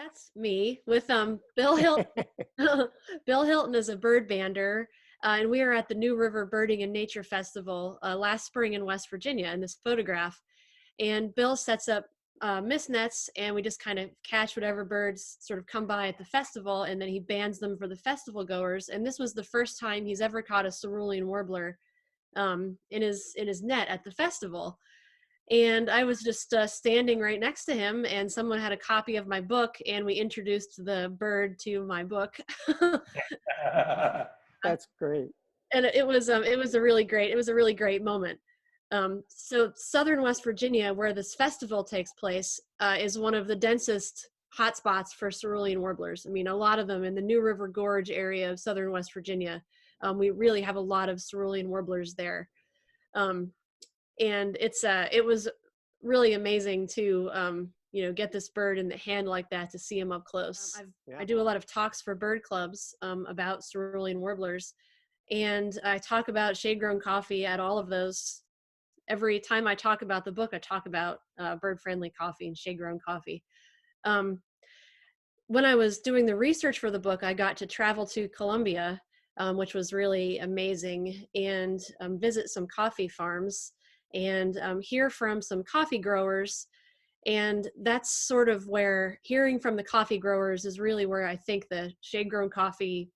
That's me with Bill Hilton. Bill Hilton is a bird bander, and we are at the New River Birding and Nature Festival last spring in West Virginia in this photograph. And Bill sets up mist nets, and we just kind of catch whatever birds sort of come by at the festival, and then he bands them for the festival goers. And this was the first time he's ever caught a Cerulean Warbler in his net at the festival. And I was just standing right next to him, and someone had a copy of my book, and we introduced the bird to my book. That's great. And it was a really great moment. So southern West Virginia, where this festival takes place, is one of the densest hotspots for Cerulean Warblers. I mean, a lot of them in the New River Gorge area of southern West Virginia. We really have a lot of Cerulean Warblers there. And it was really amazing to get this bird in the hand like that, to see him up close. I do a lot of talks for bird clubs about Cerulean Warblers, and I talk about shade-grown coffee at all of those. Every time I talk about the book, I talk about bird-friendly coffee and shade-grown coffee. When I was doing the research for the book, I got to travel to Colombia, which was really amazing, and visit some coffee farms and hear from some coffee growers. And that's sort of where hearing from the coffee growers is really where I think the shade-grown coffee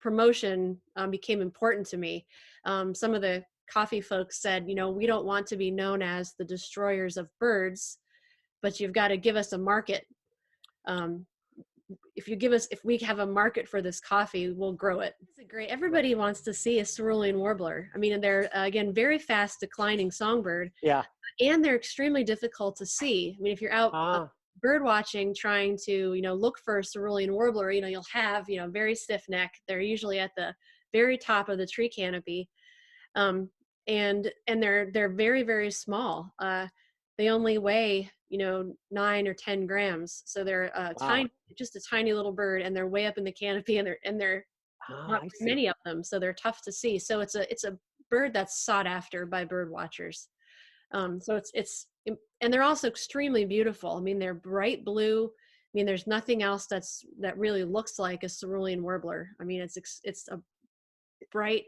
promotion became important to me. Some of the coffee folks said, we don't want to be known as the destroyers of birds, but you've got to give us a market. If we have a market for this coffee, we'll grow it. It's great. Everybody wants to see a Cerulean Warbler. I mean, they're again very fast declining songbird. Yeah. And they're extremely difficult to see. I mean, if you're out bird watching, trying to look for a Cerulean Warbler, you'll have very stiff neck. They're usually at the very top of the tree canopy, and they're very, very small. They only weigh 9 or 10 grams, so they're tiny, just a tiny little bird, and they're way up in the canopy, and they're not many of them, so they're tough to see. So it's a bird that's sought after by bird watchers. So and they're also extremely beautiful. I mean, they're bright blue. I mean, there's nothing else that really looks like a Cerulean Warbler. I mean, it's a bright,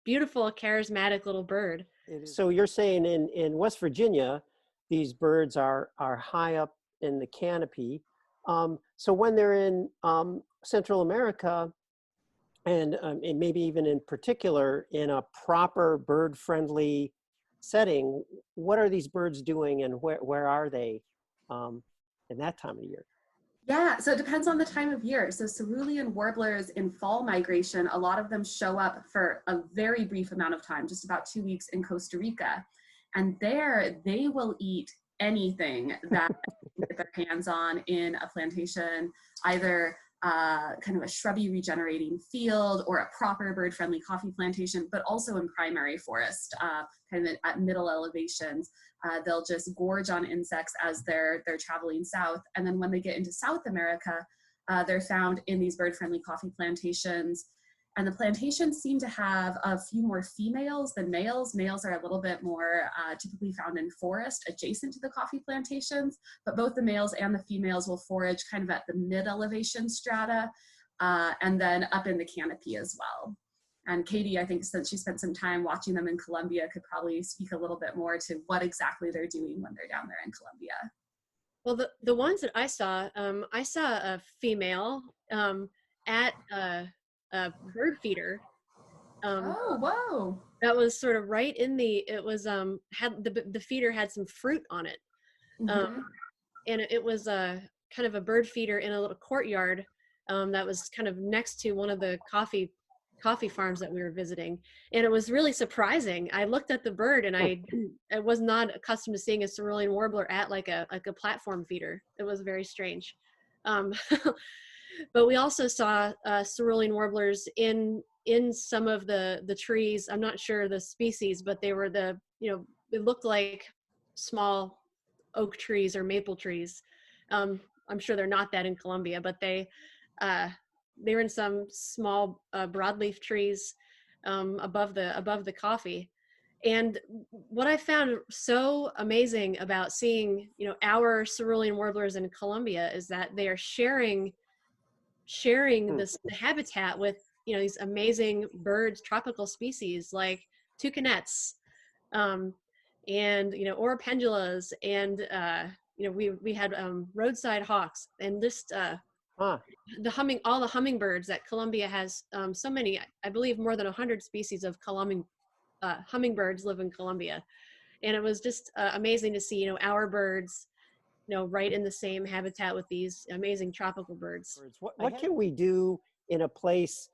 beautiful, charismatic little bird. So you're saying in West Virginia, these birds are high up in the canopy. So when they're in Central America, and maybe even in particular in a proper bird-friendly setting, what are these birds doing, and where are they in that time of year? Yeah, so it depends on the time of year. So Cerulean Warblers in fall migration, a lot of them show up for a very brief amount of time, just about 2 weeks in Costa Rica. And there they will eat anything that they get their hands on in a plantation, either kind of a shrubby regenerating field or a proper bird-friendly coffee plantation, but also in primary forest, kind of at middle elevations. They'll just gorge on insects as they're traveling south. And then when they get into South America, they're found in these bird-friendly coffee plantations. And the plantations seem to have a few more females than males. Males are a little bit more typically found in forest adjacent to the coffee plantations, but both the males and the females will forage kind of at the mid-elevation strata and then up in the canopy as well. And Katie, I think since she spent some time watching them in Colombia, could probably speak a little bit more to what exactly they're doing when they're down there in Colombia. Well, the ones that I saw a female at a bird feeder. Oh, whoa! That was sort of right in it was had the feeder had some fruit on it, and it was kind of a bird feeder in a little courtyard that was kind of next to one of the coffee farms that we were visiting, and it was really surprising. I looked at the bird, and I was not accustomed to seeing a Cerulean Warbler at like a platform feeder. It was very strange. But we also saw Cerulean Warblers in some of the trees. I'm not sure the species, but they were it looked like small oak trees or maple trees. I'm sure they're not that in Colombia, but they were in some small broadleaf trees above the coffee. And what I found so amazing about seeing, our cerulean warblers in Colombia is that they are sharing this the habitat with, these amazing birds, tropical species like toucanets, and oropendulas, and we had roadside hawks, and just all the hummingbirds that Colombia has. So many, I believe more than 100 species of hummingbirds live in Colombia, and it was just amazing to see our birds right in the same habitat with these amazing tropical birds. What can we do in a place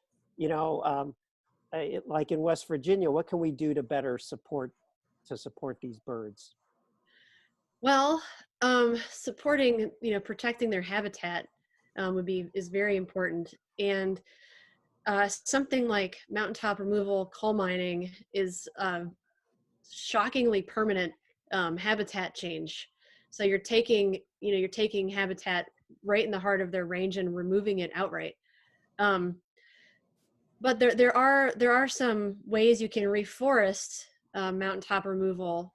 like in West Virginia? What can we do to better support these birds? Well, supporting, protecting their habitat is very important. And something like mountaintop removal, coal mining is shockingly permanent habitat change. So you're taking habitat right in the heart of their range and removing it outright. But there are some ways you can reforest mountaintop removal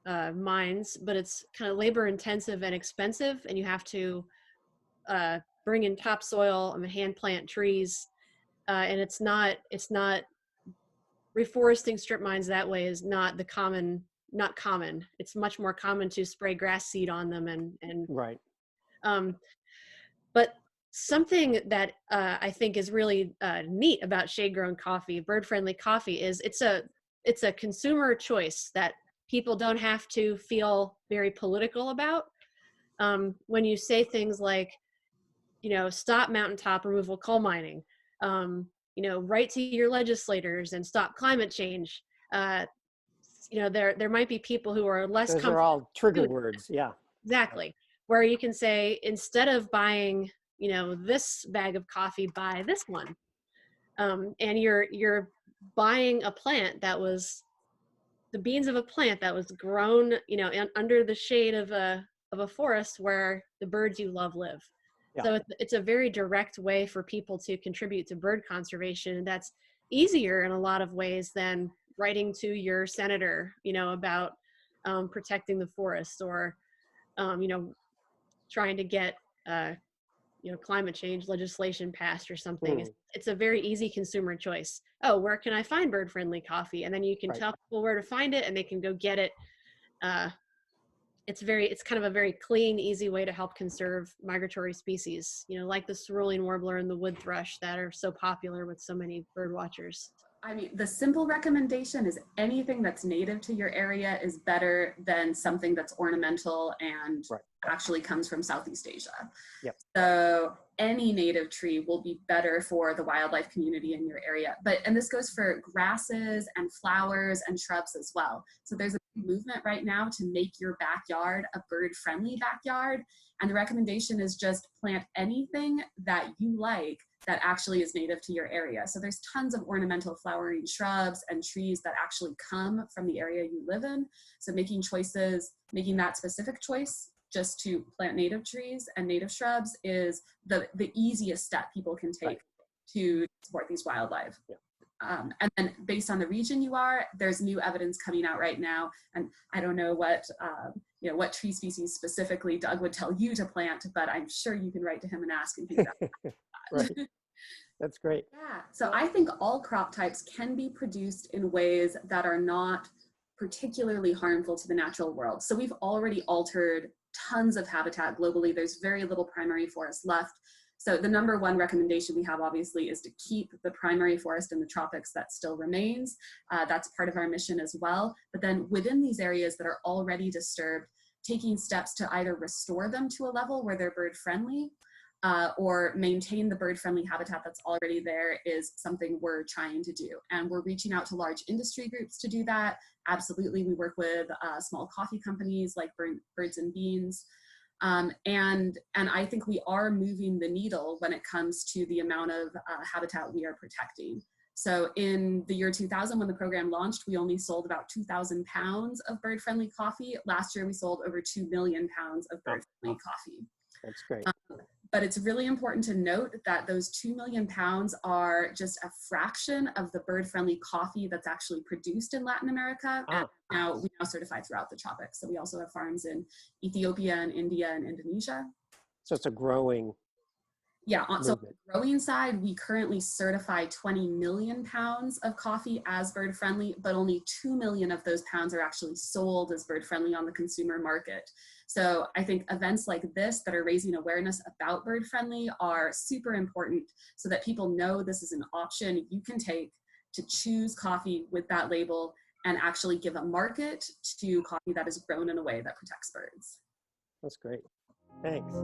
mines, but it's kind of labor intensive and expensive, and you have to bring in topsoil and hand plant trees, and it's not reforesting strip mines that way is not common. It's much more common to spray grass seed on them and right. But something that I think is really neat about shade-grown coffee, bird-friendly coffee, is it's a consumer choice that people don't have to feel very political about. When you say things like, stop mountaintop removal coal mining, write to your legislators and stop climate change. There might be people who are less comfortable. Those are all trigger words. Yeah. Exactly. Where you can say, instead of buying, this bag of coffee, buy this one. And you're buying a plant that was the beans of a plant that was grown, under the shade of a forest where the birds you love live. Yeah. So it's a very direct way for people to contribute to bird conservation. And that's easier in a lot of ways than writing to your senator, about protecting the forest, or, trying to get, climate change legislation passed or something. It's a very easy consumer choice. Oh, where can I find bird-friendly coffee? And then you can tell people where to find it, and they can go get it. It's kind of a very clean, easy way to help conserve migratory species, like the cerulean warbler and the wood thrush that are so popular with so many bird watchers. I mean, the simple recommendation is anything that's native to your area is better than something that's ornamental and actually comes from Southeast Asia. Yep. So any native tree will be better for the wildlife community in your area. And this goes for grasses and flowers and shrubs as well. So there's a movement right now to make your backyard a bird-friendly backyard. And the recommendation is just plant anything that you like that actually is native to your area. So there's tons of ornamental flowering shrubs and trees that actually come from the area you live in. So making that specific choice just to plant native trees and native shrubs is the easiest step people can take to support these wildlife. Yeah. And then based on the region you are, there's new evidence coming out right now. And I don't know what tree species specifically Doug would tell you to plant, but I'm sure you can write to him and ask him. Right. That's great. Yeah. So I think all crop types can be produced in ways that are not particularly harmful to the natural world. So we've already altered tons of habitat globally. There's very little primary forest left. So the number one recommendation we have obviously is to keep the primary forest in the tropics that still remains. That's part of our mission as well. But then within these areas that are already disturbed, taking steps to either restore them to a level where they're bird friendly, or maintain the bird-friendly habitat that's already there is something we're trying to do. And we're reaching out to large industry groups to do that. Absolutely, we work with small coffee companies like Birds and Beans. And I think we are moving the needle when it comes to the amount of habitat we are protecting. So in the year 2000, when the program launched, we only sold about 2,000 pounds of bird-friendly coffee. Last year, we sold over 2 million pounds of bird-friendly coffee. That's great. But it's really important to note that those 2 million pounds are just a fraction of the bird-friendly coffee that's actually produced in Latin America. And we now certify throughout the tropics. So we also have farms in Ethiopia and India and Indonesia. So it's a growing so on the growing side, we currently certify 20 million pounds of coffee as bird friendly, but only 2 million of those pounds are actually sold as bird friendly on the consumer market. So I think events like this that are raising awareness about bird friendly are super important so that people know this is an option you can take to choose coffee with that label and actually give a market to coffee that is grown in a way that protects birds. That's great. Thanks.